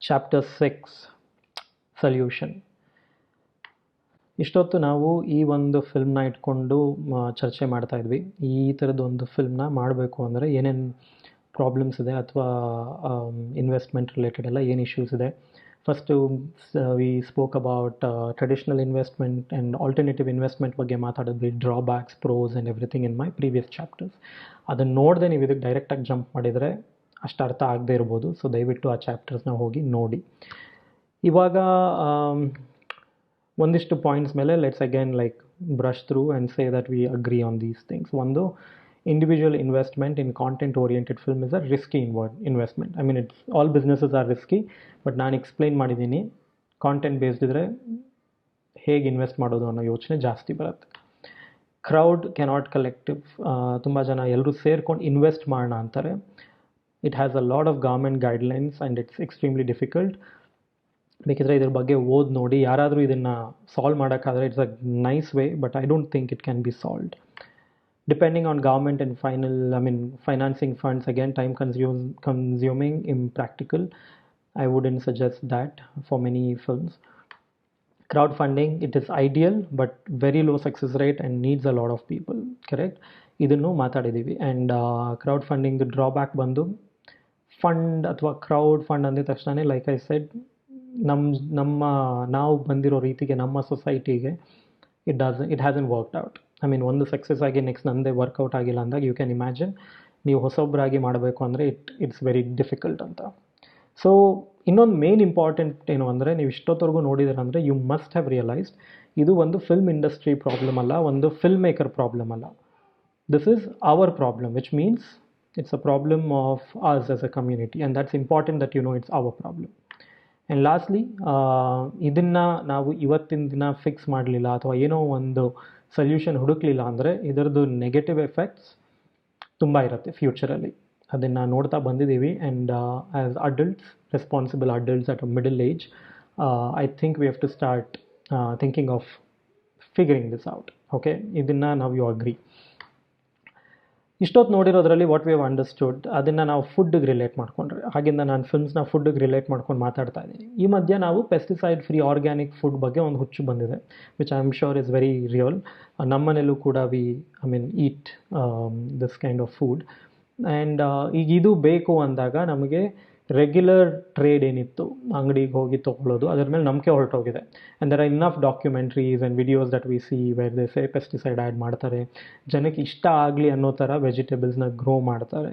Chapter 6 solution. ಇಷ್ಟೊತ್ತು ನಾವು ಈ ಒಂದು ಫಿಲ್ಮ್ನ ಇಟ್ಕೊಂಡು ಚರ್ಚೆ ಮಾಡ್ತಾ ಇದ್ವಿ. ಈ ಥರದ್ದೊಂದು ಫಿಲ್ಮ್ನ ಮಾಡಬೇಕು ಅಂದರೆ ಏನೇನು ಪ್ರಾಬ್ಲಮ್ಸ್ ಇದೆ ಅಥವಾ ಇನ್ವೆಸ್ಟ್ಮೆಂಟ್ ರಿಲೇಟೆಡ್ ಎಲ್ಲ ಏನು ಇಶ್ಯೂಸ್ ಇದೆ. First we spoke about traditional investment and alternative investment ಬಗ್ಗೆ ಮಾತಾಡಿದ್ವಿ, drawbacks, pros and everything in my previous chapters. ಅದನ್ನು ನೋಡದೆ ನೀವು ಇದಕ್ಕೆ ಡೈರೆಕ್ಟಾಗಿ ಜಂಪ್ ಮಾಡಿದರೆ ಅಷ್ಟು ಅರ್ಥ ಆಗದೆ ಇರ್ಬೋದು. ಸೊ ದಯವಿಟ್ಟು ಆ ಚಾಪ್ಟರ್ಸ್ನ ಹೋಗಿ ನೋಡಿ. ಇವಾಗ ಒಂದಿಷ್ಟು ಪಾಯಿಂಟ್ಸ್ ಮೇಲೆ let's again like brush through and say that we agree on these things. ಒಂದು, individual investment in content oriented film is a risky investment. I mean it's all businesses are risky, but ನಾನು explain ಮಾಡಿದ್ದೀನಿ content based ಇದ್ದರೆ ಹೇಗೆ invest ಮಾಡೋದು ಅನ್ನೋ ಯೋಚನೆ ಜಾಸ್ತಿ ಬರುತ್ತೆ. ಕ್ರೌಡ್ ಕೆನಾಟ್ ಕಲೆಕ್ಟಿವ್, ತುಂಬ ಜನ ಎಲ್ಲರೂ ಸೇರ್ಕೊಂಡು ಇನ್ವೆಸ್ಟ್ ಮಾಡೋಣ ಅಂತಾರೆ. It has a lot of government guidelines and it's extremely difficult. ಬೇಕಿದ್ರೆ ಇದ್ರ ಬಗ್ಗೆ ಓದಿ ನೋಡಿ. ಯಾರಾದರೂ ಇದನ್ನು ಸಾಲ್ವ್ ಮಾಡೋಕ್ಕಾದರೆ it's a nice way, but I don't think it can be solved. Depending on government and financing funds, again time consuming, impractical. I wouldn't suggest that for many films. Crowdfunding, it is ideal but very low success rate and needs a lot of people, correct? ಇದನ್ನು ಮಾತಾಡಿದ್ದೀವಿ. And crowd the drawback ಬಂದು fund ಅಥವಾ crowd fund ಅಂದಿದ ತಕ್ಷಣ like I shed ನಾವು ಬಂದಿರೋ ರೀತಿಗೆ ನಮ್ಮ ಸೊಸೈಟಿಗೆ it hasn't worked out. I mean ಒಂದು ಸಕ್ಸಸ್ ಆಗಿ ನೆಕ್ಸ್ಟ್ ನನ್ನದೇ ವರ್ಕೌಟ್ ಆಗಿಲ್ಲ ಅಂದಾಗ ಯು ಕ್ಯಾನ್ ಇಮ್ಯಾಜಿನ್ ನೀವು ಹೊಸೊಬ್ಬರಾಗಿ ಮಾಡಬೇಕು ಅಂದರೆ ಇಟ್ಸ್ ವೆರಿ ಡಿಫಿಕಲ್ಟ್ ಅಂತ. ಸೊ ಇನ್ನೊಂದು ಮೇನ್ ಇಂಪಾರ್ಟೆಂಟ್ ಏನು ಅಂದರೆ, ನೀವು ಇಷ್ಟೊತ್ತವರೆಗೂ ನೋಡಿದ್ರೆ ಅಂದರೆ ಯು ಮಸ್ಟ್ ಹ್ಯಾವ್ ರಿಯಲೈಸ್ಡ್ ಇದು ಒಂದು ಫಿಲ್ಮ್ ಇಂಡಸ್ಟ್ರಿ ಪ್ರಾಬ್ಲಮ್ ಅಲ್ಲ, ಒಂದು ಫಿಲ್ಮ್ ಮೇಕರ್ ಪ್ರಾಬ್ಲಮ್ ಅಲ್ಲ. This is our problem, which means it's a problem of us as a community, and that's important that you know it's our problem. And lastly, ಇದನ್ನು ನಾವು ಇವತ್ತಿನ ದಿನ fix ಮಾಡಲಿಲ್ಲ ಅಥವಾ ಏನೋ ಒಂದು ಸೊಲ್ಯೂಷನ್ ಹುಡುಕಲಿಲ್ಲ ಅಂದರೆ ಇದರದ್ದು ನೆಗೆಟಿವ್ ಎಫೆಕ್ಟ್ಸ್ ತುಂಬ ಇರುತ್ತೆ ಫ್ಯೂಚರಲ್ಲಿ. ಅದನ್ನು ನೋಡ್ತಾ ಬಂದಿದ್ದೀವಿ. And as adults, responsible adults at a middle age, I think we have to start thinking of figuring this out. Okay, ಇದನ್ನು ನಾವು ಯು ಅಗ್ರಿ. ಇಷ್ಟೊತ್ತು ನೋಡಿರೋದ್ರಲ್ಲಿ ವಾಟ್ ವಿ ಹ್ಯಾವ್ ಅಂಡರ್ಸ್ಟುಡ್, ಅದನ್ನು ನಾವು ಫುಡ್ಗೆ ರಿಲೇಟ್ ಮಾಡಿಕೊಂಡ್ರೆ, ಹಾಗಿಂದ ನಾನು ಫಿಲ್ಮ್ಸ್ನ ಫುಡ್ಗೆ ರಿಲೇಟ್ ಮಾಡ್ಕೊಂಡು ಮಾತಾಡ್ತಾ ಇದ್ದೀನಿ. ಈ ಮಧ್ಯೆ ನಾವು ಪೆಸ್ಟಿಸೈಡ್ ಫ್ರೀ ಆರ್ಗ್ಯಾನಿಕ್ ಫುಡ್ ಬಗ್ಗೆ ಒಂದು ಹುಚ್ಚು ಬಂದಿದೆ, which I am sure is very real. ನಮ್ಮನೇಲೂ ಕೂಡ eat this kind of food. And ಈಗ ಇದು ಬೇಕು ಅಂದಾಗ ನಮಗೆ ರೆಗ್ಯುಲರ್ ಟ್ರೇಡ್ ಏನಿತ್ತು, ಅಂಗಡಿಗೆ ಹೋಗಿ ತೊಗೊಳ್ಳೋದು, ಅದ್ರ ಮೇಲೆ ನಂಬಿಕೆ ಹೊರಟೋಗಿದೆ. And there are enough documentaries and videos that we see where they say pesticide add ಮಾಡ್ತಾರೆ, ಜನಕ್ಕೆ ಇಷ್ಟ ಆಗಲಿ ಅನ್ನೋ ಥರ ವೆಜಿಟೇಬಲ್ಸ್ನ ಗ್ರೋ ಮಾಡ್ತಾರೆ.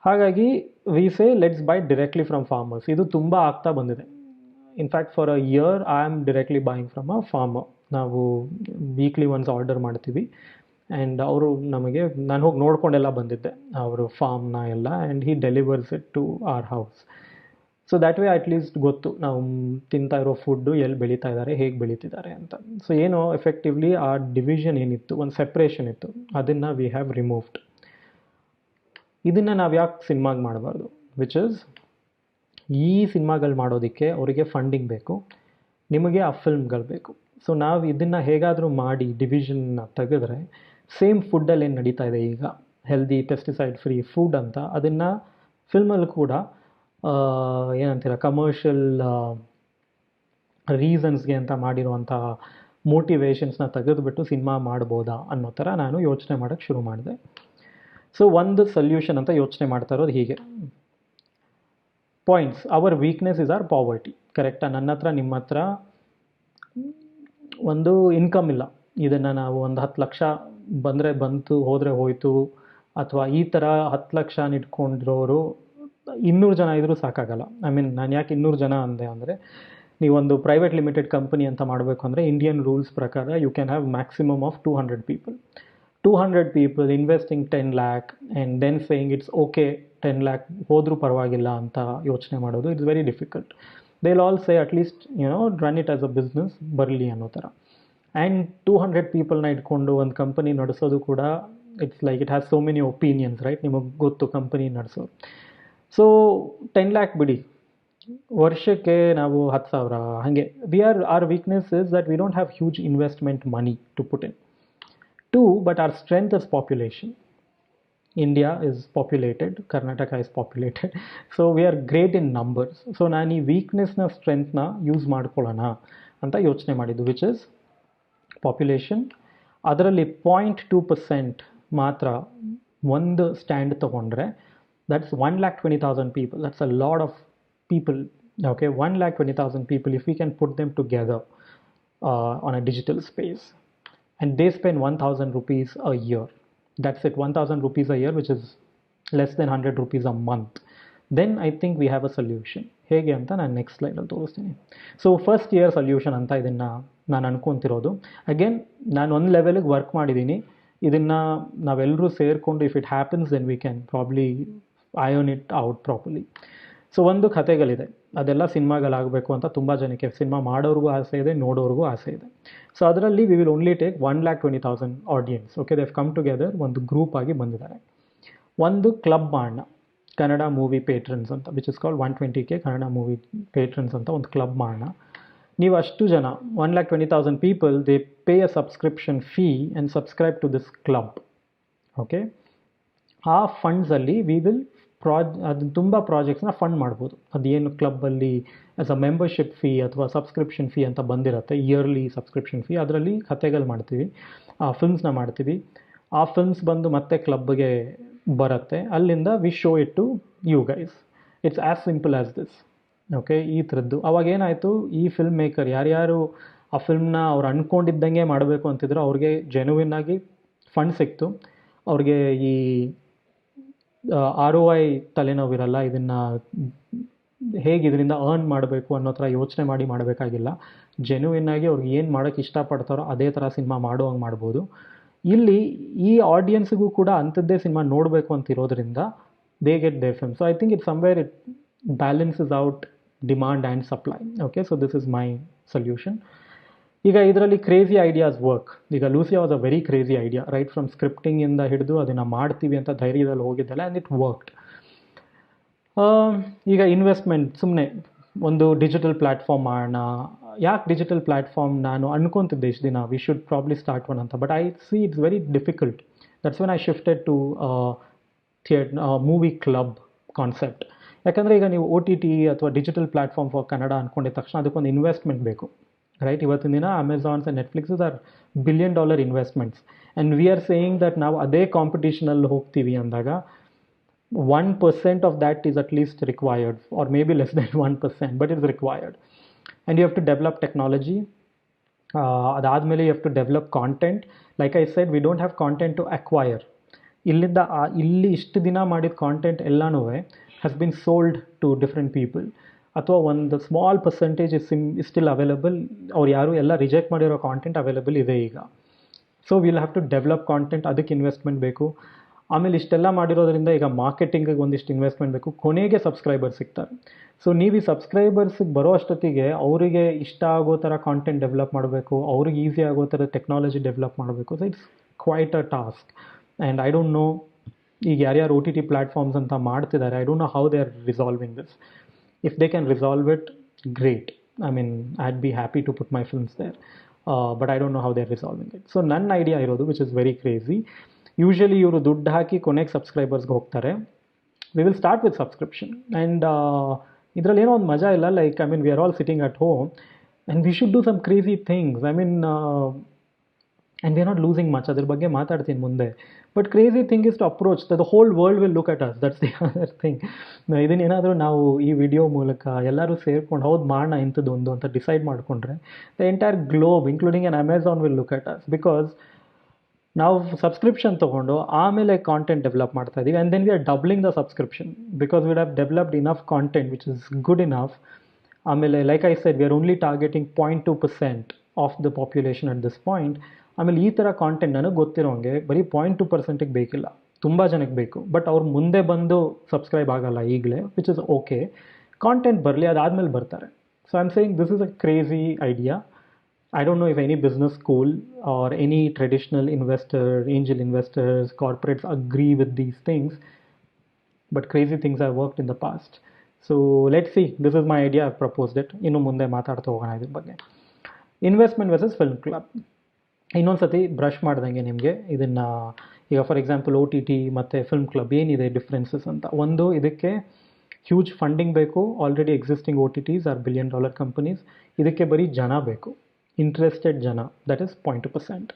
ಹಾಗಾಗಿ we say let's buy directly from farmers. ಇದು ತುಂಬ ಆಗ್ತಾ ಬಂದಿದೆ. In fact for a year I am directly buying from a farmer. ನಾವು ವೀಕ್ಲಿ ಒನ್ಸ್ ಆರ್ಡರ್ ಮಾಡ್ತೀವಿ ಆ್ಯಂಡ್ ಅವರು ನಮಗೆ, ನಾನು ಹೋಗಿ ನೋಡ್ಕೊಂಡೆಲ್ಲ ಬಂದಿದ್ದೆ ಅವರು ಫಾರ್ಮ್ನ ಎಲ್ಲ, and he delivers it to our house. So that way at least ಗೊತ್ತು ನಾವು ತಿಂತಾ ಇರೋ ಫುಡ್ಡು ಎಲ್ಲಿ ಬೆಳೀತಾ ಇದ್ದಾರೆ, ಹೇಗೆ ಬೆಳೀತಿದ್ದಾರೆ ಅಂತ. ಸೊ ಏನು ಎಫೆಕ್ಟಿವ್ಲಿ ಆ ಡಿವಿಷನ್ ಏನಿತ್ತು, ಒಂದು ಸೆಪ್ರೇಷನ್ ಇತ್ತು, ಅದನ್ನು ವಿ ಹ್ಯಾವ್ ರಿಮೂವ್ಡ್. ಇದನ್ನು ನಾವು ಯಾಕೆ ಸಿನಿಮಾಗೆ ಮಾಡಬಾರ್ದು? ವಿಚ್ ಇಸ್, ಈ ಸಿನಿಮಾಗಳು ಮಾಡೋದಕ್ಕೆ ಅವರಿಗೆ ಫಂಡಿಂಗ್ ಬೇಕು, ನಿಮಗೆ ಆ ಫಿಲ್ಮ್ಗಳು ಬೇಕು. ಸೊ ನಾವು ಇದನ್ನು ಹೇಗಾದರೂ ಮಾಡಿ ಡಿವಿಷನ್ನ ತೆಗೆದ್ರೆ ಸೇಮ್ ಫುಡ್ಡಲ್ಲಿ ಏನು ನಡೀತಾ ಇದೆ ಈಗ, ಹೆಲ್ದಿ ಪೆಸ್ಟಿಸೈಡ್ ಫ್ರೀ ಫುಡ್ ಅಂತ, ಅದನ್ನು ಫಿಲ್ಮಲ್ಲಿ ಕೂಡ ಏನಂತೀರ ಕಮರ್ಷಿಯಲ್ ರೀಸನ್ಸ್ಗೆ ಅಂತ ಮಾಡಿರುವಂಥ ಮೋಟಿವೇಶನ್ಸ್ನ ತೆಗೆದುಬಿಟ್ಟು ಸಿನಿಮಾ ಮಾಡ್ಬೋದಾ ಅನ್ನೋ ಥರ ನಾನು ಯೋಚನೆ ಮಾಡೋಕ್ಕೆ ಶುರು ಮಾಡಿದೆ. ಸೊ ಒಂದು ಸೊಲ್ಯೂಷನ್ ಅಂತ ಯೋಚನೆ ಮಾಡ್ತಾ ಇರೋದು ಹೀಗೆ. Points, our weakness is our poverty. ಕರೆಕ್ಟಾ? ನನ್ನ ಹತ್ರ ನಿಮ್ಮ ಹತ್ರ ಒಂದು ಇನ್ಕಮ್ ಇಲ್ಲ, ಇದನ್ನು ನಾವು ಒಂದು 10 ಲಕ್ಷ ಬಂದರೆ ಬಂತು, ಹೋದರೆ ಹೋಯಿತು, ಅಥವಾ ಈ ಥರ 10 ಲಕ್ಷ ಇಟ್ಕೊಂಡಿರೋರು 200 ಜನ ಇದ್ದರೂ ಸಾಕಾಗಲ್ಲ. ಐ ಮೀನ್ ನಾನು ಯಾಕೆ 200 ಜನ ಅಂದೆ ಅಂದರೆ, ನೀವೊಂದು ಪ್ರೈವೇಟ್ ಲಿಮಿಟೆಡ್ ಕಂಪನಿ ಅಂತ ಮಾಡಬೇಕು ಅಂದರೆ ಇಂಡಿಯನ್ ರೂಲ್ಸ್ ಪ್ರಕಾರ you can have maximum of 200 people. 200 people investing 10 lakh and then saying it's okay 10 lakh ಹೋದರೂ ಪರವಾಗಿಲ್ಲ ಅಂತ ಯೋಚನೆ ಮಾಡೋದು it's very difficult. They will all say at least run it as a business ಬರಲಿ ಅನ್ನೋ ಥರ. ಆ್ಯಂಡ್ 200 ಪೀಪಲ್ನ ಇಟ್ಕೊಂಡು ಒಂದು ಕಂಪನಿ ನಡೆಸೋದು ಕೂಡ it's like it has so many opinions, right? ನಿಮಗೆ ಗೊತ್ತು ಕಂಪನಿ ನಡೆಸೋದು. ಸೊ 10 lakh ಬಿಡಿ, ವರ್ಷಕ್ಕೆ ನಾವು 10,000 ಹಾಗೆ. Our weakness is that we don't have huge investment money to put in. 2, but our strength is population. India is populated, Karnataka is populated. So we are great in numbers. So ನಾನು ಈ ವೀಕ್ನೆಸ್ನ ಸ್ಟ್ರೆಂತ್ನ use ಮಾಡ್ಕೊಳ್ಳೋಣ ಅಂತ ಯೋಚನೆ ಮಾಡಿದ್ದು, which is population. ಅದರಲ್ಲಿ 0.2% ಮಾತ್ರ ಒಂದು stand ತೊಗೊಂಡ್ರೆ that's 1,20,000 people. That's a lot of people. Okay, 1,20,000 people, if we can put them together on a digital space and they spend 1,000 rupees a year, that's it, 1,000 rupees a year, which is less than 100 rupees a month, then I think we have a solution. ಹೇಗೆ ಅಂತ ನಾನು next ಸ್ಲೈಡಲ್ಲಿ ತೋರಿಸ್ತೀನಿ. So first year solution ಅಂತ ಇದನ್ನು ನಾನು ಅನ್ಕೊತಿರೋದು. Again ನಾನು ಒಂದು ಲೆವೆಲಿಗೆ work ಮಾಡಿದ್ದೀನಿ. ಇದನ್ನು ನಾವೆಲ್ಲರೂ ಸೇರಿಕೊಂಡು if it happens then we can probably iron it out properly. So ಒಂದು ಕಥೆಗಳಿದೆ, ಅದೆಲ್ಲ ಸಿನಿಮಾಗಳಾಗಬೇಕು ಅಂತ ತುಂಬ ಜನಕ್ಕೆ, ಸಿನಿಮಾ ಮಾಡೋರಿಗೂ ಆಸೆ ಇದೆ, ನೋಡೋರಿಗೂ ಆಸೆ ಇದೆ. ಸೊ ಅದರಲ್ಲಿ we will only take 1,20,000 audience. Okay, they have come together, ಒಂದು ಗ್ರೂಪ್ ಆಗಿ ಬಂದಿದ್ದಾರೆ. ಒಂದು ಕ್ಲಬ್ ಮಾಡೋಣ, ಕನ್ನಡ ಮೂವಿ ಪೇಟ್ರನ್ಸ್ ಅಂತ, which is called 120K Kannada movie patrons ಅಂತ ಒಂದು ಕ್ಲಬ್ ಮಾಡೋಣ. ನೀವು ಅಷ್ಟು ಜನ 1,20,000 people, they pay a subscription fee and subscribe to this club. Okay, ಆ ಫಂಡ್ಸಲ್ಲಿ ವಿ ವಿಲ್ ಅದು ತುಂಬ ಪ್ರಾಜೆಕ್ಟ್ಸ್ನ ಫಂಡ್ ಮಾಡ್ಬೋದು. ಅದೇನು ಕ್ಲಬ್ಬಲ್ಲಿ ಆ್ಯಸ್ ಅ ಮೆಂಬರ್ಶಿಪ್ ಫೀ ಅಥವಾ ಸಬ್ಸ್ಕ್ರಿಪ್ಷನ್ ಫೀ ಅಂತ ಬಂದಿರುತ್ತೆ, ಇಯರ್ಲಿ ಸಬ್ಸ್ಕ್ರಿಪ್ಷನ್ ಫೀ, ಅದರಲ್ಲಿ ಕಥೆಗಳು ಮಾಡ್ತೀವಿ, ಆ ಫಿಲ್ಮ್ಸ್ನ ಮಾಡ್ತೀವಿ. ಆ ಫಿಲ್ಮ್ಸ್ ಬಂದು ಮತ್ತೆ ಕ್ಲಬ್ಗೆ ಬರುತ್ತೆ, ಅಲ್ಲಿಂದ we show it to you guys. It's as simple as this. Okay, ಈ ಥರದ್ದು. ಅವಾಗ ಏನಾಯಿತು, ಈ ಫಿಲ್ಮ್ ಮೇಕರ್ ಯಾರ್ಯಾರು ಆ ಫಿಲ್ಮ್ನ ಅವ್ರು ಅಂದ್ಕೊಂಡಿದ್ದಂಗೆ ಮಾಡಬೇಕು ಅಂತಿದ್ರು, ಅವ್ರಿಗೆ ಜೆನ್ಯೂನ್ ಆಗಿ ಫಂಡ್ ಸಿಕ್ತು. ಅವ್ರಿಗೆ ಈ ROI ತಲೆನೋವಿರಲ್ಲ, ಇದನ್ನು ಹೇಗೆ ಇದರಿಂದ ಅರ್ನ್ ಮಾಡಬೇಕು ಅನ್ನೋ ಥರ ಯೋಚನೆ ಮಾಡಿ ಮಾಡಬೇಕಾಗಿಲ್ಲ. ಜೆನ್ಯೂನ್ ಆಗಿ ಅವ್ರಿಗೆ ಏನು ಮಾಡೋಕ್ಕೆ ಇಷ್ಟಪಡ್ತಾರೋ ಅದೇ ಥರ ಸಿನಿಮಾ ಮಾಡೋ ಹಂಗೆ ಮಾಡ್ಬೋದು. ಇಲ್ಲಿ ಈ ಆಡಿಯನ್ಸ್ಗೂ ಕೂಡ ಅಂಥದ್ದೇ ಸಿನಿಮಾ ನೋಡಬೇಕು ಅಂತಿರೋದ್ರಿಂದ they get their film. So I think it somewhere it balances out demand and supply. Okay, so this is my solution. ಈಗ ಇದರಲ್ಲಿ ಕ್ರೇಜಿ ಐಡಿಯಾಸ್ ವರ್ಕ್. ಈಗ Lucia was a very crazy idea, right from ಸ್ಕ್ರಿಪ್ಟಿಂಗಿಂದ ಹಿಡಿದು ಅದನ್ನು ಮಾಡ್ತೀವಿ ಅಂತ ಧೈರ್ಯದಲ್ಲಿ ಹೋಗಿದ್ದಲ್ಲ, ಆ್ಯಂಡ್ ಇಟ್ ವರ್ಕ್ಡ್. ಈಗ ಇನ್ವೆಸ್ಟ್ಮೆಂಟ್, ಸುಮ್ಮನೆ ಒಂದು ಡಿಜಿಟಲ್ ಪ್ಲ್ಯಾಟ್ಫಾರ್ಮ್ ಮಾಡೋಣ. ಯಾಕೆ ಡಿಜಿಟಲ್ ಪ್ಲ್ಯಾಟ್ಫಾರ್ಮ್? ನಾನು ಅನ್ಕೊತಿದ್ದೆ ಇಷ್ಟು ದಿನ we should probably start one ಅಂತ, but I see it's very difficult. That's when I shifted to movie club concept. ಯಾಕಂದರೆ ಈಗ ನೀವು OTT ಅಥವಾ ಡಿಜಿಟಲ್ ಪ್ಲ್ಯಾಟ್ಫಾರ್ಮ್ ಫಾರ್ ಕನ್ನಡ ಅಂದ್ಕೊಂಡಿದ್ದ ತಕ್ಷಣ ಅದಕ್ಕೊಂದು ಇನ್ವೆಸ್ಟ್ಮೆಂಟ್ ಬೇಕು, ರೈಟ್? ಇವತ್ತಿನ ದಿನ Amazons and Netflixes are $1 billion investments, and we are saying that ನಾವು ಅದೇ ಕಾಂಪಿಟೇಷನಲ್ಲಿ ಹೋಗ್ತೀವಿ ಅಂದಾಗ 1% of that is at least required, or maybe less than 1%, but it's required. And you have to develop technology. Adadmele you have to develop content. Like I said, we don't have content to acquire. Illi ishtu dina madid content ellanu has been sold to different people. ಅಥವಾ ಒಂದು small percentage is still available. ಅವ್ರು ಯಾರು ಎಲ್ಲ reject ಮಾಡಿರೋ content available ಇದೆ ಈಗ. So will have to develop content, ಅದಕ್ಕೆ investment ಬೇಕು. ಆಮೇಲೆ ಇಷ್ಟೆಲ್ಲ ಮಾಡಿರೋದ್ರಿಂದ ಈಗ ಮಾರ್ಕೆಟಿಂಗಿಗೆ ಒಂದಿಷ್ಟು ಇನ್ವೆಸ್ಟ್ಮೆಂಟ್ ಬೇಕು, ಕೊನೆಗೆ ಸಬ್ಸ್ಕ್ರೈಬರ್ಸ್ ಸಿಗ್ತಾರೆ. ಸೊ ನೀವು ಈ ಸಬ್ಸ್ಕ್ರೈಬರ್ಸಿಗೆ ಬರೋ ಅಷ್ಟೊತ್ತಿಗೆ ಅವರಿಗೆ ಇಷ್ಟ ಆಗೋ ಥರ ಕಾಂಟೆಂಟ್ ಡೆವಲಪ್ ಮಾಡಬೇಕು, ಅವ್ರಿಗೆ ಈಸಿ ಆಗೋ ಥರ ಟೆಕ್ನಾಲಜಿ ಡೆವಲಪ್ ಮಾಡಬೇಕು. So it's quite a task. And I don't know ಈಗ ಯಾರ್ಯಾರು OTT ಪ್ಲ್ಯಾಟ್ಫಾರ್ಮ್ಸ್ ಅಂತ ಮಾಡ್ತಿದ್ದಾರೆ, I don't know how they are resolving this. If they can resolve it, great. I mean, I'd be happy to put my films there. But I don't know how they're resolving it. So ನನ್ನ idea ಇರೋದು, which is very crazy. Usually ಇವರು ದುಡ್ಡು ಹಾಕಿ ಕೊನೆಗೆ ಸಬ್ಸ್ಕ್ರೈಬರ್ಸ್ಗೆ ಹೋಗ್ತಾರೆ. We will start with subscription. And ಇದರಲ್ಲಿ ಏನೋ ಒಂದು ಮಜಾ ಇಲ್ಲ. Like, I mean, we are all sitting at home and we should do some crazy things. I mean, and we are not losing much. ಅದ್ರ ಬಗ್ಗೆ ಮಾತಾಡ್ತೀನಿ ಮುಂದೆ. But crazy thing is to approach the whole world will look at us. That's the other thing. ಇದನ್ನೇನಾದರೂ ನಾವು ಈ video ಮೂಲಕ ಎಲ್ಲರೂ ಸೇರ್ಕೊಂಡು ಹೌದು ಮಾಡೋಣ ಇಂಥದ್ದು ಒಂದು ಅಂತ ಡಿಸೈಡ್ ಮಾಡಿಕೊಂಡ್ರೆ the entire globe including on Amazon will look at us. Because ನಾವು ಸಬ್ಸ್ಕ್ರಿಪ್ಷನ್ ತೊಗೊಂಡು ಆಮೇಲೆ ಕಾಂಟೆಂಟ್ ಡೆವಲಪ್ ಮಾಡ್ತಾ ಇದ್ದೀವಿ. And then we are doubling the subscription because we have developed enough content which is good enough. ಆಮೇಲೆ like I said, we are only targeting 0.2% of the population at this point. ಆಮೇಲೆ ಈ ಥರ content ನನಗೆ ಗೊತ್ತಿರೋಂಗೆ ಬರೀ 0.2%ಗೆ ಬೇಕಿಲ್ಲ, ತುಂಬ ಜನಕ್ಕೆ ಬೇಕು. ಬಟ್ ಅವ್ರು ಮುಂದೆ ಬಂದು ಸಬ್ಸ್ಕ್ರೈಬ್ ಆಗಲ್ಲ ಈಗಲೇ, ವಿಚ್ ಇಸ್ ಓಕೆ. ಕಾಂಟೆಂಟ್ ಬರಲಿ, ಅದಾದಮೇಲೆ ಬರ್ತಾರೆ. So I am saying this is a crazy idea. I don't know if any business school or any traditional investor, angel investors, corporates agree with these things, but crazy things have worked in the past. So let's see. This is my idea. I've proposed it. ಇನ್ನು ಮುಂದೆ ಮಾತಾಡ್ತಾ ಹೋಗೋಣ ಇದ್ರ ಬಗ್ಗೆ. Investment versus film club. ಇನ್ನೊಂದು ಸತಿ brush ಮಾಡ್ದಂಗೆ ನಿಮಗೆ ಇದನ್ನು ಈಗ for example O T T ಮತ್ತು ಫಿಲ್ಮ್ ಕ್ಲಬ್ ಏನಿದೆ ಡಿಫ್ರೆನ್ಸಸ್ ಅಂತ. ಒಂದು, ಇದಕ್ಕೆ ಹ್ಯೂಜ್ ಫಂಡಿಂಗ್ ಬೇಕು. Already existing O T Ts are $1 billion companies. ಇದಕ್ಕೆ ಬರೀ ಜನ ಬೇಕು, ಇಂಟ್ರೆಸ್ಟೆಡ್ ಜನ, ದಟ್ ಈಸ್ 0.2%.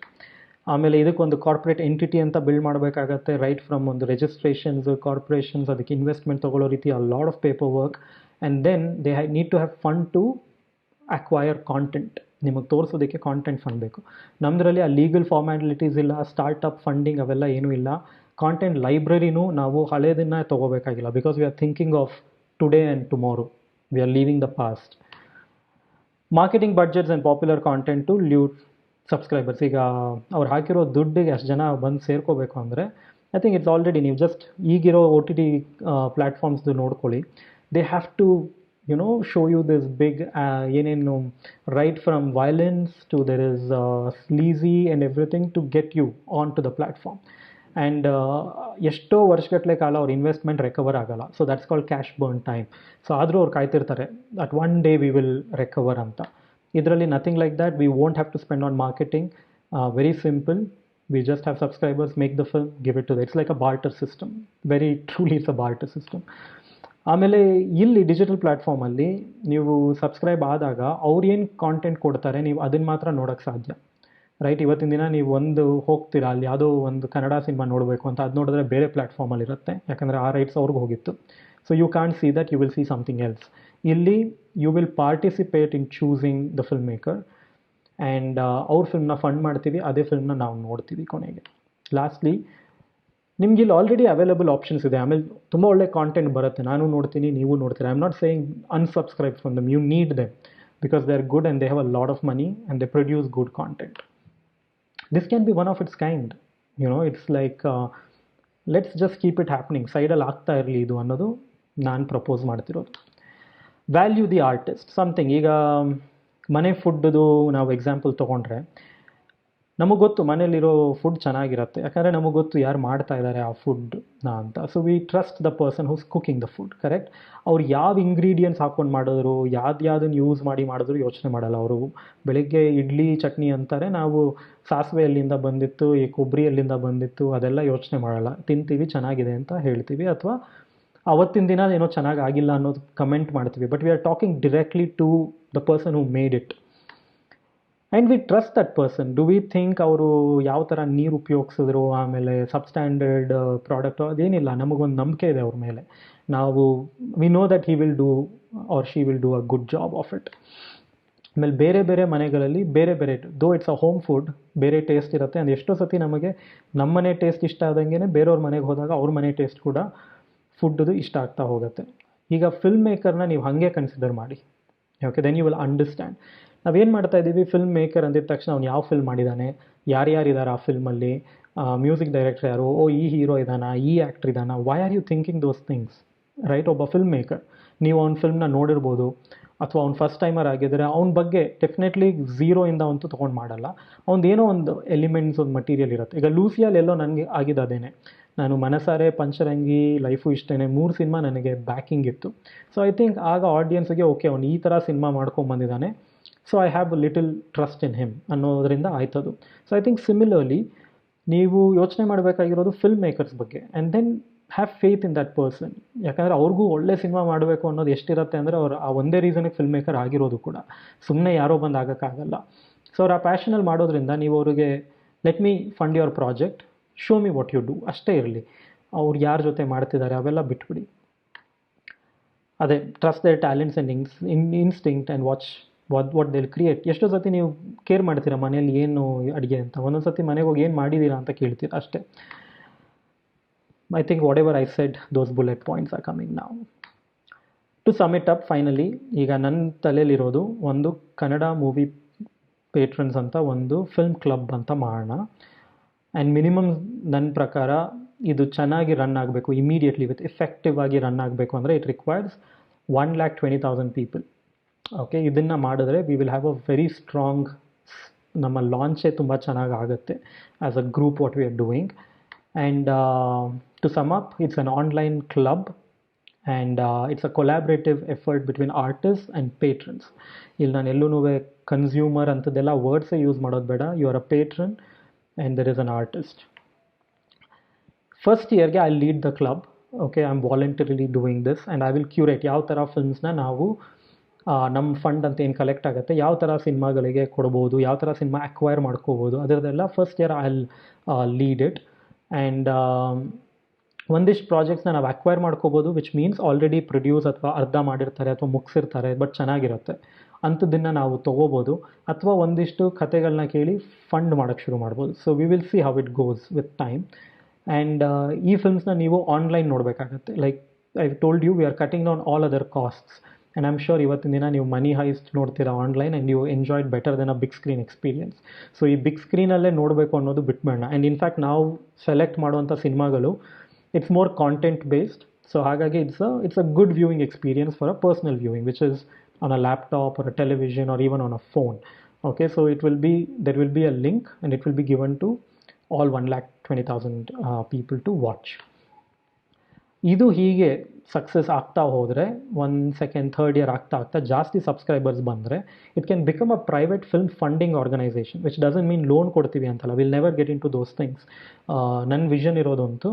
ಆಮೇಲೆ ಇದಕ್ಕೊಂದು ಕಾರ್ಪೊರೇಟ್ ಎಂಟಿಟಿ ಅಂತ ಬಿಲ್ಡ್ ಮಾಡಬೇಕಾಗತ್ತೆ, ರೈಟ್ ಫ್ರಮ್ ಒಂದು ರಿಜಿಸ್ಟ್ರೇಷನ್ಸ್, ಕಾರ್ಪೊರೇಷನ್ಸ್, ಅದಕ್ಕೆ ಇನ್ವೆಸ್ಟ್ಮೆಂಟ್ ತೊಗೊಳ್ಳೋ ರೀತಿ a lot of paper work. And then they need to have fund to acquire content. ನಿಮಗೆ ತೋರಿಸೋದಕ್ಕೆ ಕಾಂಟೆಂಟ್ ಫಂಡ್ ಬೇಕು. ನಮ್ಮದ್ರಲ್ಲಿ ಆ ಲೀಗಲ್ ಫಾರ್ಮ್ಯಾಲಿಟೀಸ್ ಇಲ್ಲ, ಸ್ಟಾರ್ಟಪ್ ಫಂಡಿಂಗ್ ಅವೆಲ್ಲ ಏನೂ ಇಲ್ಲ. ಕಾಂಟೆಂಟ್ ಲೈಬ್ರರಿನೂ ನಾವು ಹಳೇದನ್ನು ತೊಗೋಬೇಕಾಗಿಲ್ಲ, because we are thinking of today and tomorrow, we are leaving the past. Marketing budgets and popular content to lure subscribers. ಈಗ ಅವ್ರು ಹಾಕಿರೋ ದುಡ್ಡಿಗೆ ಅಷ್ಟು ಜನ ಬಂದು ಸೇರ್ಕೋಬೇಕು ಅಂದರೆ ಐ ಥಿಂಕ್ ಇಟ್ಸ್ ಆಲ್ರೆಡಿ, ನೀವು ಜಸ್ಟ್ ಈಗಿರೋ ಒ ಟಿ ಟಿ ಪ್ಲ್ಯಾಟ್ಫಾರ್ಮ್ಸ್ದು ನೋಡ್ಕೊಳ್ಳಿ. They have to show you this big ಏನೇನು right from violence to there is sleazy and everything to get you onto the platform. And ಎಷ್ಟೋ ವರ್ಷಗಟ್ಟಲೆ ಕಾಲ ಅವ್ರ investment recover ಆಗಲ್ಲ. So that's called cash burn time. So ಆದರೂ ಅವ್ರು ಕಾಯ್ತಿರ್ತಾರೆ that one day we will recover ಅಂತ. ಇದರಲ್ಲಿ nothing like that. We won't have to spend on marketing. Very simple. We just have subscribers, make the film, give it to them. It's like a barter system. Very truly it's a barter system. ಆಮೇಲೆ ಇಲ್ಲಿ digital ಪ್ಲ್ಯಾಟ್ಫಾರ್ಮಲ್ಲಿ ನೀವು subscribe ಆದಾಗ ಅವ್ರು ಏನು content ಕೊಡ್ತಾರೆ ನೀವು ಅದನ್ನು ಮಾತ್ರ ನೋಡೋಕ್ಕೆ ಸಾಧ್ಯ, ರೈಟ್? ಇವತ್ತಿನ ದಿನ ನೀವು ಒಂದು ಹೋಗ್ತೀರಾ ಅಲ್ಲಿ ಯಾವುದೋ ಒಂದು ಕನ್ನಡ ಸಿನಿಮಾ ನೋಡಬೇಕು ಅಂತ, ಅದು ನೋಡಿದ್ರೆ ಬೇರೆ ಪ್ಲ್ಯಾಟ್ಫಾರ್ಮಲ್ಲಿ ಇರುತ್ತೆ, ಯಾಕಂದರೆ ಆ ರೈಟ್ಸ್ ಅವ್ರಿಗೆ ಹೋಗಿತ್ತು. So you can't see that, you will see something else. ಇಲ್ಲಿ you will participate in choosing the film maker and ಅವ್ರ ಫಿಲ್ಮ್ನ ಫಂಡ್ ಮಾಡ್ತೀವಿ, ಅದೇ ಫಿಲ್ಮ್ನ ನಾವು ನೋಡ್ತೀವಿ ಕೊನೆಗೆ. ಲಾಸ್ಟ್ಲಿ ನಿಮ್ಗೆ ಇಲ್ಲಿ ಆಲ್ರೆಡಿ ಅವೈಲೇಬಲ್ ಆಪ್ಷನ್ಸ್ ಇದೆ. ಆಮೇಲೆ ತುಂಬ ಒಳ್ಳೆ ಕಾಂಟೆಂಟ್ ಬರುತ್ತೆ, ನಾನು ನೋಡ್ತೀನಿ, ನೀವು ನೋಡ್ತೀರಾ. I am not saying unsubscribe from them, you need them because they are good and they have a lot of money and they produce good content. This can be one of its kind, it's like let's just keep it happening, ಸೈಡಲ್ಲಿ ಆಗ್ತಾ ಇರಲಿ ಇದು ಅನ್ನೋದು ನಾನು propose ಮಾಡ್ತಿರೋದು. Value the artist something. ಈಗ ಮನೆ ಫುಡ್ದು ನಾವು ಎಕ್ಸಾಂಪಲ್ ತೊಗೊಂಡ್ರೆ ನಮಗೆ ಗೊತ್ತು ಮನೇಲಿರೋ ಫುಡ್ ಚೆನ್ನಾಗಿರುತ್ತೆ, ಯಾಕಂದರೆ ನಮಗೆ ಗೊತ್ತು ಯಾರು ಮಾಡ್ತಾ ಇದ್ದಾರೆ ಆ ಫುಡ್ನ ಅಂತ. So we trust the person who's cooking the food, correct? ಅವ್ರು ಯಾವ ಇಂಗ್ರೀಡಿಯೆಂಟ್ಸ್ ಹಾಕ್ಕೊಂಡು ಮಾಡಿದ್ರು, ಯಾವುದನ್ನು ಯೂಸ್ ಮಾಡಿದ್ರು ಯೋಚನೆ ಮಾಡಲ್ಲ ಅವರು. ಬೆಳಗ್ಗೆ ಇಡ್ಲಿ ಚಟ್ನಿ ಅಂತಾರೆ, ನಾವು ಸಾಸಿವೆ ಎಲ್ಲಿಂದ ಬಂದಿತ್ತು, ಈ ಕೊಬ್ಬರಿ ಎಲ್ಲಿಂದ ಬಂದಿತ್ತು ಅದೆಲ್ಲ ಯೋಚನೆ ಮಾಡಲ್ಲ. ತಿಂತೀವಿ, ಚೆನ್ನಾಗಿದೆ ಅಂತ ಹೇಳ್ತೀವಿ, ಅಥವಾ ಅವತ್ತಿನ ದಿನ ಏನೋ ಚೆನ್ನಾಗಿ ಆಗಿಲ್ಲ ಅನ್ನೋದು ಕಮೆಂಟ್ ಮಾಡ್ತೀವಿ. But we are talking directly to the person who made it and we trust that person. Do we think ಅವರು ಯಾವ ಥರ ನೀರು ಉಪಯೋಗಿಸಿದ್ರು, ಆಮೇಲೆ ಸಬ್ಸ್ಟ್ಯಾಂಡರ್ಡ್ ಪ್ರಾಡಕ್ಟು, ಅದೇನಿಲ್ಲ. ನಮಗೊಂದು ನಂಬಿಕೆ ಇದೆ ಅವ್ರ ಮೇಲೆ. ನಾವು we know that he will do or she will do a good job of it. ಆಮೇಲೆ ಬೇರೆ ಬೇರೆ ಮನೆಗಳಲ್ಲಿ ಬೇರೆ ಬೇರೆ, ದೋ ಇಟ್ಸ್ ಅ ಹೋಮ್ ಫುಡ್, ಬೇರೆ ಟೇಸ್ಟ್ ಇರುತ್ತೆ. ಆ್ಯಂಡ್ ಎಷ್ಟೋ ಸತಿ ನಮಗೆ ನಮ್ಮನೆ ಟೇಸ್ಟ್ ಇಷ್ಟ ಆದಂಗೆ ಬೇರೆಯವ್ರ ಮನೆಗೆ ಹೋದಾಗ ಅವ್ರ ಮನೆ ಟೇಸ್ಟ್ ಕೂಡ ಫುಡ್ದು ಇಷ್ಟ ಆಗ್ತಾ ಹೋಗುತ್ತೆ. ಈಗ ಫಿಲ್ಮ್ ಮೇಕರ್ನ ನೀವು ಹಾಗೆ ಕನ್ಸಿಡರ್ ಮಾಡಿ, okay? Then you will understand. ನಾವೇನು ಮಾಡ್ತಾ ಇದ್ದೀವಿ, ಫಿಲ್ಮ್ ಮೇಕರ್ ಅಂದಿದ ತಕ್ಷಣ ಅವ್ನು ಯಾವ ಫಿಲ್ಮ್ ಮಾಡಿದ್ದಾನೆ, ಯಾರ್ಯಾರಿದ್ದಾರೆ ಆ ಫಿಲ್ಮಲ್ಲಿ, ಮ್ಯೂಸಿಕ್ ಡೈರೆಕ್ಟರ್ ಯಾರು, ಓ ಈ ಹೀರೋ ಇದ್ದಾನ, ಈ ಆ್ಯಕ್ಟ್ರ್ ಇದ್ದಾನ, why are you thinking those things, right? ಒಬ್ಬ ಫಿಲ್ಮ್ ಮೇಕರ್, ನೀವು ಅವ್ನ ಫಿಲ್ಮ್ನ ನೋಡಿರ್ಬೋದು, ಅಥವಾ ಅವ್ನು ಫಸ್ಟ್ ಟೈಮರ್ ಆಗಿದ್ದರೆ ಅವ್ನ ಬಗ್ಗೆ ಡೆಫಿನೆಟ್ಲಿ ಝೀರೋಯಿಂದ ಅಂತೂ ತೊಗೊಂಡು ಮಾಡಲ್ಲ. ಅವ್ನದ್ದು ಏನೋ ಒಂದು ಎಲಿಮೆಂಟ್ಸ್, ಒಂದು ಮಟೀರಿಯಲ್ ಇರುತ್ತೆ. ಈಗ ಲೂಸಿಯಲ್ಲಿ ಎಲ್ಲೋ ನನಗೆ ಆಗಿದ್ದಾದೇನೆ, ನಾನು ಮನಸಾರೆ, ಪಂಚರಂಗಿ, ಲೈಫು ಇಷ್ಟೇ 3 ಸಿನಿಮಾ ನನಗೆ ಬ್ಯಾಕಿಂಗ್ ಇತ್ತು. ಸೊ ಐ ಥಿಂಕ್ ಆಗ ಆಡಿಯನ್ಸ್ಗೆ ಓಕೆ ಅವ್ನು ಈ ಥರ ಸಿನಿಮಾ ಮಾಡ್ಕೊಂಬಂದಿದ್ದಾನೆ, so I have a little trust in him ಅನ್ನೋದರಿಂದ ಆಯ್ತದು. ಸೊ ಐ ಥಿಂಕ್ ಸಿಮಿಲರ್ಲಿ ನೀವು ಯೋಚನೆ ಮಾಡಬೇಕಾಗಿರೋದು ಫಿಲ್ಮ್ ಮೇಕರ್ಸ್ ಬಗ್ಗೆ, and then have faith in that person. ಯಾಕಂದರೆ ಅವ್ರಿಗೂ ಒಳ್ಳೆ ಸಿನಿಮಾ ಮಾಡಬೇಕು ಅನ್ನೋದು ಎಷ್ಟಿರುತ್ತೆ ಅಂದರೆ ಅವ್ರು ಆ ಒಂದೇ ರೀಸನಿಗೆ ಫಿಲ್ಮ್ ಮೇಕರ್ ಆಗಿರೋದು ಕೂಡ, ಸುಮ್ಮನೆ ಯಾರೋ ಬಂದು ಆಗೋಕ್ಕಾಗಲ್ಲ. ಸೊ ಅವ್ರು ಆ ಪ್ಯಾಷನಲ್ಲಿ ಮಾಡೋದ್ರಿಂದ ನೀವು ಅವ್ರಿಗೆ let me fund your project, show me what you do ಅಷ್ಟೇ ಇರಲಿ. ಅವ್ರು ಯಾರ ಜೊತೆ ಮಾಡ್ತಿದ್ದಾರೆ ಅವೆಲ್ಲ ಬಿಟ್ಬಿಡಿ. ಅದೇ trust their talents and instinct and what they create. ಎಷ್ಟೋ ಸತಿ ನೀವು ಕೇರ್ ಮಾಡ್ತೀರಾ ಮನೇಲಿ ಏನು ಅಡುಗೆ ಅಂತ, ಒಂದೊಂದು ಸತಿ ಮನೆಗೆ ಹೋಗಿ ಏನು ಮಾಡಿದ್ದೀರಾ ಅಂತ ಕೇಳ್ತೀರಾ ಅಷ್ಟೇ. I think whatever I said, those bullet points are coming now. To sum it up, finally ಈಗ ನನ್ನ ತಲೆಯಲ್ಲಿರೋದು ಒಂದು ಕನ್ನಡ ಮೂವಿ ಪೇಟ್ರನ್ಸ್ ಅಂತ ಒಂದು ಫಿಲ್ಮ್ ಕ್ಲಬ್ ಅಂತ ಮಾಡೋಣ. ಆ್ಯಂಡ್ ಮಿನಿಮಮ್ ನನ್ನ ಪ್ರಕಾರ ಇದು ಚೆನ್ನಾಗಿ ರನ್ ಆಗಬೇಕು, ಇಮಿಡಿಯೇಟ್ಲಿ ವಿತ್ ಎಫೆಕ್ಟಿವ್ ಆಗಿ ರನ್ ಆಗಬೇಕು ಅಂದರೆ ಇಟ್ ರಿಕ್ವೈರ್ಸ್ 1,20,000 ಪೀಪಲ್. ಓಕೆ, ಇದನ್ನು ಮಾಡಿದ್ರೆ we will have a very strong, ನಮ್ಮ ಲಾಂಚೇ ತುಂಬ ಚೆನ್ನಾಗಿ ಆಗುತ್ತೆ as a group what we are doing. And to sum up, it's an online club and it's a collaborative effort between artist and patrons. ಇಲ್ಲಿ ನಾನು ಎಲ್ಲೂ ಕನ್ಸ್ಯೂಮರ್ ಅಂಥದ್ದೆಲ್ಲ ವರ್ಡ್ಸೇ ಯೂಸ್ ಮಾಡೋದು ಬೇಡ. You are a patron and there is an artist. First ಇಯರ್ಗೆ I lead the club. Okay, I am voluntarily doing this and I will curate ಯಾವ ಥರ ಫಿಲ್ಮ್ಸ್ನ ನಾವು ನಮ್ಮ ಫಂಡ್ ಅಂತ ಏನು ಕಲೆಕ್ಟ್ ಆಗುತ್ತೆ ಯಾವ ಥರ ಸಿನಿಮಾಗಳಿಗೆ ಕೊಡ್ಬೋದು, ಯಾವ ಥರ ಸಿನಿಮಾ ಅಕ್ವೈರ್ ಮಾಡ್ಕೋಬೋದು, ಅದರದ್ದೆಲ್ಲ first year I lead it. And ಒಂದಿಷ್ಟು ಪ್ರಾಜೆಕ್ಟ್ಸ್ನ ನಾವು ಅಕ್ವೈರ್ ಮಾಡ್ಕೋಬೋದು, ವಿಚ್ ಮೀನ್ಸ್ ಆಲ್ರೆಡಿ ಪ್ರೊಡ್ಯೂಸ್ ಅಥವಾ ಅರ್ಧ ಮಾಡಿರ್ತಾರೆ ಅಥವಾ ಮುಗಿಸಿರ್ತಾರೆ ಬಟ್ ಚೆನ್ನಾಗಿರುತ್ತೆ ಅಂಥದ್ದನ್ನು ನಾವು ತೊಗೋಬೋದು. ಅಥವಾ ಒಂದಿಷ್ಟು ಕತೆಗಳನ್ನ ಕೇಳಿ ಫಂಡ್ ಮಾಡೋಕ್ಕೆ ಶುರು ಮಾಡ್ಬೋದು. So we will see how it goes with time. And ಈ ಫಿಲ್ಮ್ಸ್ನ ನೀವು ಆನ್ಲೈನ್ ನೋಡಬೇಕಾಗತ್ತೆ. Like I told you, we are cutting down all other costs. And I am sure ಇವತ್ತಿನ ದಿನ ನೀವು ಮನಿ ಹೈಸ್ಟ್ ನೋಡ್ತೀರಾ online and you enjoyed better than a big screen experience. So ಈ big ಸ್ಕ್ರೀನಲ್ಲೇ ನೋಡಬೇಕು ಅನ್ನೋದು ಬಿಟ್ಬೇಡ. ಆ್ಯಂಡ್ ಇನ್ಫ್ಯಾಕ್ಟ್ ನಾವು ಸೆಲೆಕ್ಟ್ ಮಾಡುವಂಥ ಸಿನಿಮಾಗಳು it's more content based, so ಹಾಗಾಗಿ it's a good viewing experience for a personal viewing, which is on a laptop or a television or even on a phone. Okay, so there will be a link and it will be given to all 1,20,000 people to watch. ಇದು ಹೀಗೆ success ಆಗ್ತಾ ಹೋದರೆ 1 second 3rd year ಆಗ್ತಾ ಜಾಸ್ತಿ subscribers ಬಂದರೆ it can become a private film funding organization, which doesn't mean loan ಕೊಡ್ತೀವಿ ಅಂತಲ್ಲ. Will never get into those things. ನನ್ನ ವಿಷನ್ ಇರೋದಂತೂ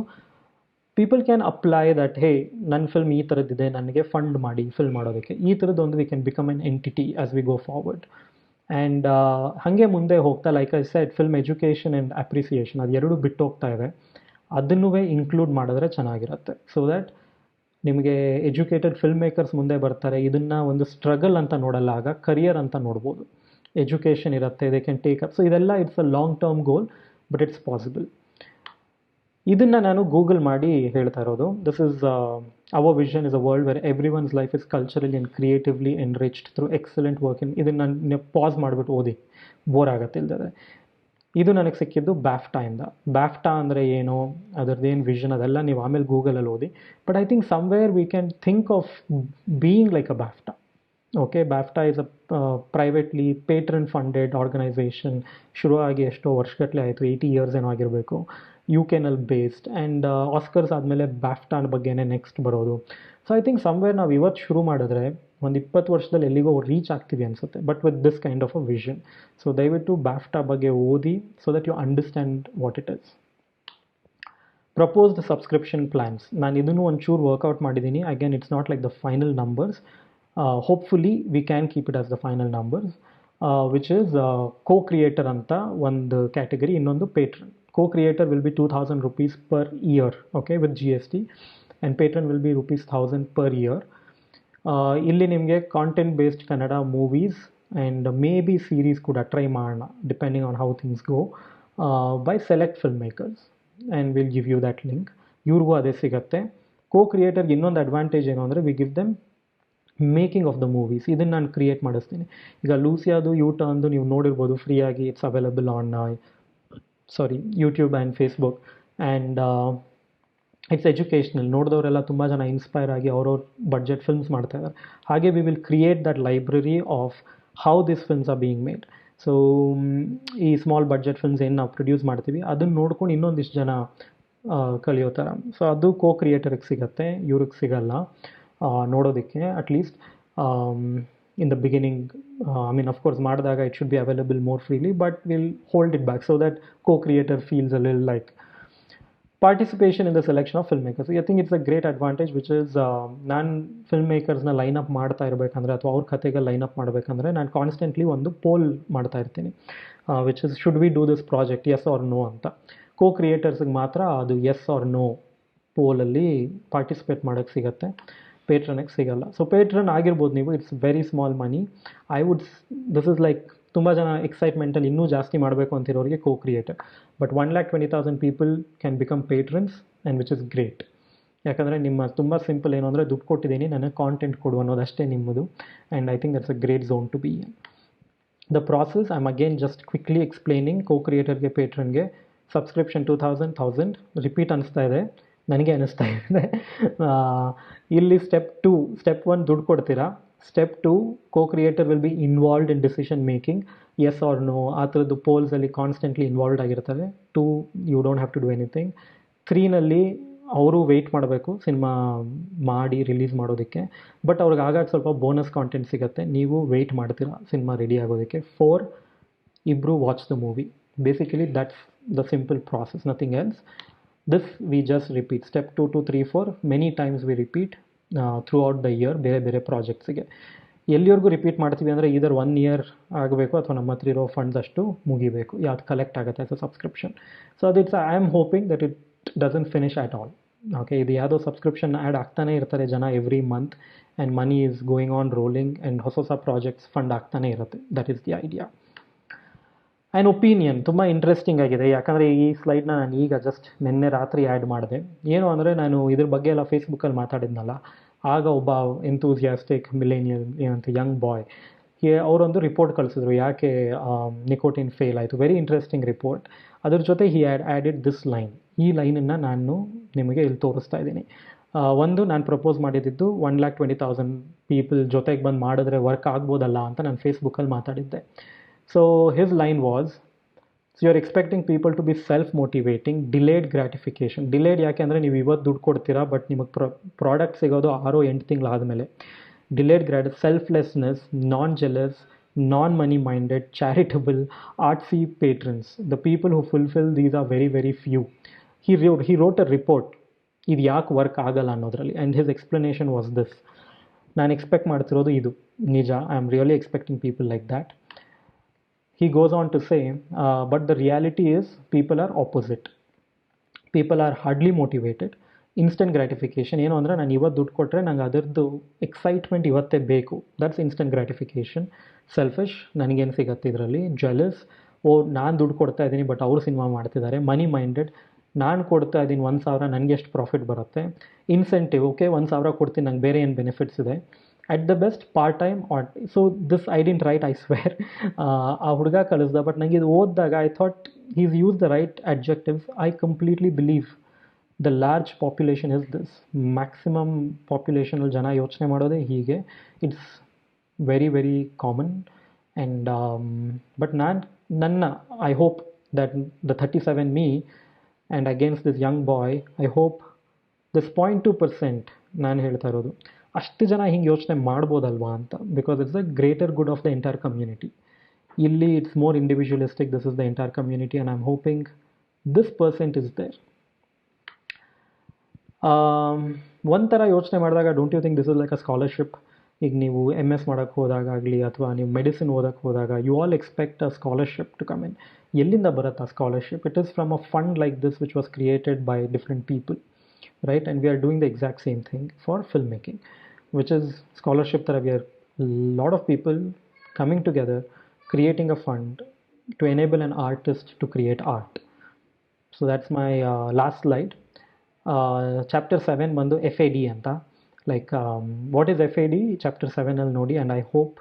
people can apply that, hey ನನ್ನ ಫಿಲ್ಮ್ ಈ ಥರದ್ದಿದೆ, ನನಗೆ ಫಂಡ್ ಮಾಡಿ ಫಿಲ್ಮ್ ಮಾಡೋದಕ್ಕೆ. ಈ ಥರದ್ದೊಂದು we can become an entity as we go forward. And ಹಾಗೆ ಮುಂದೆ ಹೋಗ್ತಾ, like I said, film education and appreciation ಅದು ಎರಡೂ ಬಿಟ್ಟು ಹೋಗ್ತಾ ಇದೆ. ಅದನ್ನೂ ಇನ್ಕ್ಲೂಡ್ ಮಾಡಿದ್ರೆ ಚೆನ್ನಾಗಿರುತ್ತೆ. ಸೊ ದ್ಯಾಟ್ ನಿಮಗೆ ಎಜುಕೇಟೆಡ್ ಫಿಲ್ಮ್ ಮೇಕರ್ಸ್ ಮುಂದೆ ಬರ್ತಾರೆ. ಇದನ್ನು ಒಂದು ಸ್ಟ್ರಗಲ್ ಅಂತ ನೋಡಲ್ಲ, ಆಗ ಕರಿಯರ್ ಅಂತ ನೋಡ್ಬೋದು. ಎಜುಕೇಷನ್ ಇರುತ್ತೆ, they can take up. So ಇದೆಲ್ಲ it's a long term goal, but it's possible. ಇದನ್ನು ನಾನು ಗೂಗಲ್ ಮಾಡಿ ಹೇಳ್ತಾ ಇರೋದು. This is our vision is a world where everyone's life is culturally and creatively enriched through excellent work in. ಇದನ್ನು ನಾನು pass ಮಾಡಿಬಿಟ್ಟು ಓದಿ, ಬೋರ್ ಆಗುತ್ತೆ ಇಲ್ದರೆ. ಇದು ನನಗೆ ಸಿಕ್ಕಿದ್ದು ಬ್ಯಾಫ್ಟಾಯಿಂದ. ಬ್ಯಾಫ್ಟಾ ಅಂದರೆ ಏನು, ಅದರದ್ದೇನು ವಿಷನ್, ಅದೆಲ್ಲ ನೀವು ಆಮೇಲೆ ಗೂಗಲಲ್ಲಿ ಓದಿ. But I think somewhere we can think of being like a BAFTA. Okay, BAFTA is a privately patron funded organization. ಶುರುವಾಗಿ ಎಷ್ಟೋ ವರ್ಷಗಟ್ಟಲೆ ಆಯಿತು, 80 years ಏನೋ ಆಗಿರಬೇಕು. UK-ನಲ್ಲಿ ಬೇಸ್ಡ್. ಆ್ಯಂಡ್ ಆಸ್ಕರ್ಸ್ ಆದಮೇಲೆ ಬ್ಯಾಫ್ಟಾನ ಬಗ್ಗೆನೇ ನೆಕ್ಸ್ಟ್ ಬರೋದು. ಸೊ ಐ ಥಿಂಕ್ ಸಮ್ವೇರ್ ನಾವು ಇವತ್ತು ಶುರು ಮಾಡಿದ್ರೆ ಒಂದು 20 ವರ್ಷದಲ್ಲಿ ಎಲ್ಲಿಗೋ ರೀಚ್ ಆಗ್ತೀವಿ ಅನಿಸುತ್ತೆ, but with this kind of a vision. So ದಯವಿಟ್ಟು ಬ್ಯಾಫ್ಟಾ ಬಗ್ಗೆ ಓದಿ, so that you understand what it is. Proposed subscription plans, ನಾನು ಇದನ್ನು ಒಂಚೂರು ವರ್ಕೌಟ್ ಮಾಡಿದ್ದೀನಿ. Again, it's not like the final numbers. Hopefully we can keep it as the final numbers, which is co-creator ಅಂತ ಒಂದು category, ಇನ್ನೊಂದು patron. Co-creator will be 2,000 rupees per year, okay, with GST, and patron will be rupees 1,000 per year. ಇಲ್ಲಿ ನಿಮಗೆ content based Kannada movies and may be series ಕೂಡ try ಮಾಡೋಣ, depending on how things go, by select film makers, and will give you that link. ಇವ್ರಿಗೂ ಅದೇ ಸಿಗುತ್ತೆ. Co-creatorಗೆ ಇನ್ನೊಂದು advantage ಏನು ಅಂದರೆ, we give them making of the movies. ಇದನ್ನು ನಾನು ಕ್ರಿಯೇಟ್ ಮಾಡಿಸ್ತೀನಿ. ಈಗ ಲೂಸಿಯಾದು ಯು-ಟರ್ನ್ದು ನೀವು ನೋಡಿರ್ಬೋದು ಫ್ರೀಯಾಗಿ. It's available on YouTube and Facebook. And it's educational. ನೋಡಿದವರೆಲ್ಲ ತುಂಬ ಜನ ಇನ್ಸ್ಪೈರ್ ಆಗಿ ಅವ್ರವ್ರ ಬಡ್ಜೆಟ್ ಫಿಲ್ಮ್ಸ್ ಮಾಡ್ತಾಯಿದ್ದಾರೆ. ಹಾಗೆ we will create that library of how this films are being made. So ಈ ಸ್ಮಾಲ್ ಬಡ್ಜೆಟ್ ಫಿಲ್ಮ್ಸ್ ಏನು ನಾವು ಪ್ರೊಡ್ಯೂಸ್ ಮಾಡ್ತೀವಿ ಅದನ್ನು ನೋಡ್ಕೊಂಡು ಇನ್ನೊಂದಿಷ್ಟು ಜನ ಕಲಿಯೋ ಥರ. ಸೊ ಅದು co-creatorಗೆ ಸಿಗುತ್ತೆ, ಇವ್ರಿಗೆ ಸಿಗಲ್ಲ ನೋಡೋದಕ್ಕೆ. At least in the beginning, I mean, of course, ಮಾಡಿದಾಗ it should be available more freely, but we'll hold it back so that co-creator feels a little like participation in the selection of filmmakers. So I think it's a great advantage, which is ನಾನು ಫಿಲ್ಮ್ಮೇಕರ್ಸ್ನ lineup ಮಾಡ್ತಾ ಇರಬೇಕಂದ್ರೆ ಅಥವಾ ಅವ್ರ ಕತೆಗೆ lineup ಮಾಡಬೇಕಂದ್ರೆ ನಾನು constantly ಒಂದು poll ಮಾಡ್ತಾ ಇರ್ತೀನಿ, which is should we do this project, yes or no ಅಂತ. Co-creatorsಗೆ ಮಾತ್ರ ಅದು ಎಸ್ ಆರ್ ನೋ ಪೋಲಲ್ಲಿ ಪಾರ್ಟಿಸಿಪೇಟ್ ಮಾಡೋಕ್ಕೆ ಸಿಗುತ್ತೆ, ಪೇಟ್ರನ್ಗೆ ಸಿಗಲ್ಲ. ಸೊ ಪೇಟ್ರನ್ ಆಗಿರ್ಬೋದು ನೀವು, it's very small money. This is like ತುಂಬ ಜನ ಎಕ್ಸೈಟ್ಮೆಂಟಲ್ಲಿ ಇನ್ನೂ ಜಾಸ್ತಿ ಮಾಡಬೇಕು ಅಂತಿರೋರಿಗೆ co-creator. But 1,20,000 people can become patrons, and which is great. ಯಾಕಂದರೆ ನಿಮ್ಮ ತುಂಬ ಸಿಂಪಲ್ ಏನು ಅಂದರೆ, ದುಡ್ಡು ಕೊಟ್ಟಿದ್ದೀನಿ, ನನಗೆ ಕಾಂಟೆಂಟ್ ಕೊಡು ಅನ್ನೋದಷ್ಟೇ ನಿಮ್ಮದು. And I think that's a great zone to be in. The process I am again just quickly explaining. co-creatorಗೆ ಪೇಟ್ರನ್ಗೆ ಸಬ್ಸ್ಕ್ರಿಪ್ಷನ್ 2,000 ರಿಪೀಟ್ ಅನಿಸ್ತಾ ಇದೆ, ನನಗೆ ಅನ್ನಿಸ್ತಾ ಇದೆ. ಇಲ್ಲಿ ಸ್ಟೆಪ್ 1 ದುಡ್ಡು ಕೊಡ್ತೀರಾ. Step 2, co-creator will be involved in decision making, yes or no ಆ ಥರದ್ದು ಪೋಲ್ಸಲ್ಲಿ ಕಾನ್ಸ್ಟೆಂಟ್ಲಿ ಇನ್ವಾಲ್ವ್ಡ್ ಆಗಿರ್ತಾರೆ. 2, you don't have to do anything. 3ನಲ್ಲಿ ಅವರು ವೆಯ್ಟ್ ಮಾಡಬೇಕು ಸಿನಿಮಾ ಮಾಡಿ ರಿಲೀಸ್ ಮಾಡೋದಕ್ಕೆ, ಬಟ್ ಅವ್ರಿಗೆ ಆಗಾಗ ಸ್ವಲ್ಪ ಬೋನಸ್ ಕಾಂಟೆಂಟ್ ಸಿಗುತ್ತೆ, ನೀವು ವೆಯ್ಟ್ ಮಾಡ್ತೀರಾ ಸಿನಿಮಾ ರೆಡಿ ಆಗೋದಕ್ಕೆ. 4, ಇಬ್ಬರು watch the movie. Basically that's the simple process, nothing else. This we just repeat. Step 2 to 3 4 many times we repeat throughout the year ಬೇರೆ ಬೇರೆ ಪ್ರಾಜೆಕ್ಟ್ಸ್ಗೆ. ಎಲ್ಲಿವರೆಗೂ ರಿಪೀಟ್ ಮಾಡ್ತೀವಿ ಅಂದರೆ ಇದರ್ 1 ಇಯರ್ ಆಗಬೇಕು ಅಥವಾ ನಮ್ಮ ಹತ್ರ ಇರೋ ಫಂಡ್ಸ್ ಅಷ್ಟು ಮುಗಿಬೇಕು, ಯಾವ್ದು ಕಲೆಕ್ಟ್ ಆಗುತ್ತೆ ಆಸ್ ಅ ಸಬ್ಸ್ಕ್ರಿಪ್ಷನ್. ಸೊ ಅದಿಟ್ಸ್ I am hoping that it doesn't finish at all. Okay, ಇದು ಯಾವುದೋ ಸಬ್ಸ್ಕ್ರಿಪ್ಷನ್ ಆ್ಯಡ್ ಆಗ್ತಾನೆ ಇರ್ತಾರೆ ಜನ every month, and money is going on rolling, and ಹೊಸ ಹೊಸ ಪ್ರಾಜೆಕ್ಟ್ಸ್ ಫಂಡ್ ಆಗ್ತಾನೆ ಇರುತ್ತೆ. That is the idea. An opinion ತುಂಬ ಇಂಟ್ರೆಸ್ಟಿಂಗ್ ಆಗಿದೆ, ಯಾಕಂದರೆ ಈ ಸ್ಲೈಡ್ನ ನಾನು ಈಗ ಜಸ್ಟ್ ನಿನ್ನೆ ರಾತ್ರಿ ಆ್ಯಡ್ ಮಾಡಿದೆ. ಏನು ಅಂದರೆ ನಾನು ಇದ್ರ ಬಗ್ಗೆ ಎಲ್ಲ ಫೇಸ್ಬುಕ್ಕಲ್ಲಿ ಮಾತಾಡಿದ್ನಲ್ಲ, ಆಗ ಒಬ್ಬ ಎಂತೂಸಿಯಾಸ್ಟಿಕ್ ಮಿಲೇನಿಯಲ್ ಏನಂತ ಯಂಗ್ ಬಾಯ್ ಅವರೊಂದು ರಿಪೋರ್ಟ್ ಕಳಿಸಿದ್ರು, ಯಾಕೆ ನಿಕೋಟಿನ್ ಫೇಲ್ ಆಯಿತು. Very interesting report. ಅದ್ರ ಜೊತೆ ಹಿ ಆ್ಯಡೆಡ್ ದಿಸ್ ಲೈನ್. ಈ ಲೈನನ್ನು ನಾನು ನಿಮಗೆ ಇಲ್ಲಿ ತೋರಿಸ್ತಾ ಇದ್ದೀನಿ. ಒಂದು, ನಾನು ಪ್ರಪೋಸ್ ಮಾಡಿದ್ದು 1,20,000 ಪೀಪಲ್ ಜೊತೆಗೆ ಬಂದು ಮಾಡಿದ್ರೆ ವರ್ಕ್ ಆಗ್ಬೋದಲ್ಲ ಅಂತ ನಾನು ಫೇಸ್ಬುಕ್ಕಲ್ಲಿ ಮಾತಾಡಿದ್ದೆ. So his line was, so you are expecting people to be self motivating, delayed gratification. Delayed ಯಾಕೆ ಅಂದರೆ ನೀವು ಇವತ್ತು ದುಡ್ಡು ಕೊಡ್ತೀರಾ, ಬಟ್ ನಿಮಗೆ ಪ್ರಾಡಕ್ಟ್ ಸಿಗೋದು 6-8 ತಿಂಗಳಾದಮೇಲೆ. Delayed selflessness, non jealous, non money minded, charitable, artsy patrons. The people who fulfil these are very very few. He wrote a report ಇದು ಯಾಕೆ ವರ್ಕ್ ಆಗಲ್ಲ ಅನ್ನೋದ್ರಲ್ಲಿ, and his explanation was this. ನಾನು expect ಮಾಡ್ತಿರೋದು ಇದು ನಿಜ. I am really expecting people like that. He goes on to say, but the reality is people are opposite. People are hardly motivated. Instant gratification ಏನು ಅಂದರೆ, ನಾನು ಇವತ್ತು ದುಡ್ಡು ಕೊಟ್ಟರೆ ನಂಗೆ ಅದರದ್ದು ಎಕ್ಸೈಟ್ಮೆಂಟ್ ಇವತ್ತೇ ಬೇಕು. That's instant ಗ್ರ್ಯಾಟಿಫಿಕೇಷನ್. ಸೆಲ್ಫಿಶ್, ನನಗೇನು ಸಿಗುತ್ತೆ ಇದರಲ್ಲಿ. ಜೆಲಸ್, ನಾನು ದುಡ್ಡು ಕೊಡ್ತಾ ಇದ್ದೀನಿ ಬಟ್ ಅವರು ಸಿನಿಮಾ ಮಾಡ್ತಿದ್ದಾರೆ. ಮನಿ ಮೈಂಡೆಡ್, ನಾನು ಕೊಡ್ತಾ ಇದ್ದೀನಿ 1,000 ನನಗೆ ಎಷ್ಟು ಪ್ರಾಫಿಟ್ ಬರುತ್ತೆ. ಇನ್ಸೆಂಟಿವ್, ಓಕೆ 1,000 ಕೊಡ್ತೀನಿ, ನಂಗೆ ಬೇರೆ ಏನು ಬೆನಿಫಿಟ್ಸ್ ಇದೆ. At the best part time are. So this I didn't write, I swear. ಆ ಹುಡುಗ ಕಳಿಸ್ದ, ಬಟ್ ನನಗೆ ಇದು ಓದಿದಾಗ I thought is use the right adjectives. I completely believe the large population is this. Maximum ಪಾಪ್ಯುಲೇಷನಲ್ಲಿ ಜನ ಯೋಚನೆ ಮಾಡೋದೇ ಹೀಗೆ. It's very very common. And but I hope that the 37 me and against this young boy, I hope this 0.2% ನಾನು ಹೇಳ್ತಾ ಇರೋದು, ಅಷ್ಟು ಜನ ಹಿಂಗೆ ಯೋಚನೆ ಮಾಡ್ಬೋದಲ್ವಾ ಅಂತ. Because it's the greater good of the entire community. ಇಲ್ಲಿ it's more individualistic, this is the entire community, and I am hoping this percent is there. ಒಂಥರ ಯೋಚನೆ ಮಾಡಿದಾಗ, don't you think this is like a scholarship? ಈಗ ನೀವು MS ಮಾಡೋಕ್ಕೆ ಹೋದಾಗಲಿ ಅಥವಾ ನೀವು medicine ಓದೋಕ್ಕೆ ಹೋದಾಗ, you all expect a scholarship to come in. ಎಲ್ಲಿಂದ ಬರುತ್ತೆ ಆ scholarship? It is from a fund like this which was created by different people, right? And we are doing the exact same thing for filmmaking, which is scholarship that we are a lot of people coming together, creating a fund to enable an artist to create art. So that's my last slide. Chapter 7 bandu FAD anta, like what is FAD? Chapter 7 al nodi, and I hope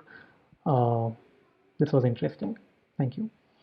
this was interesting. Thank you.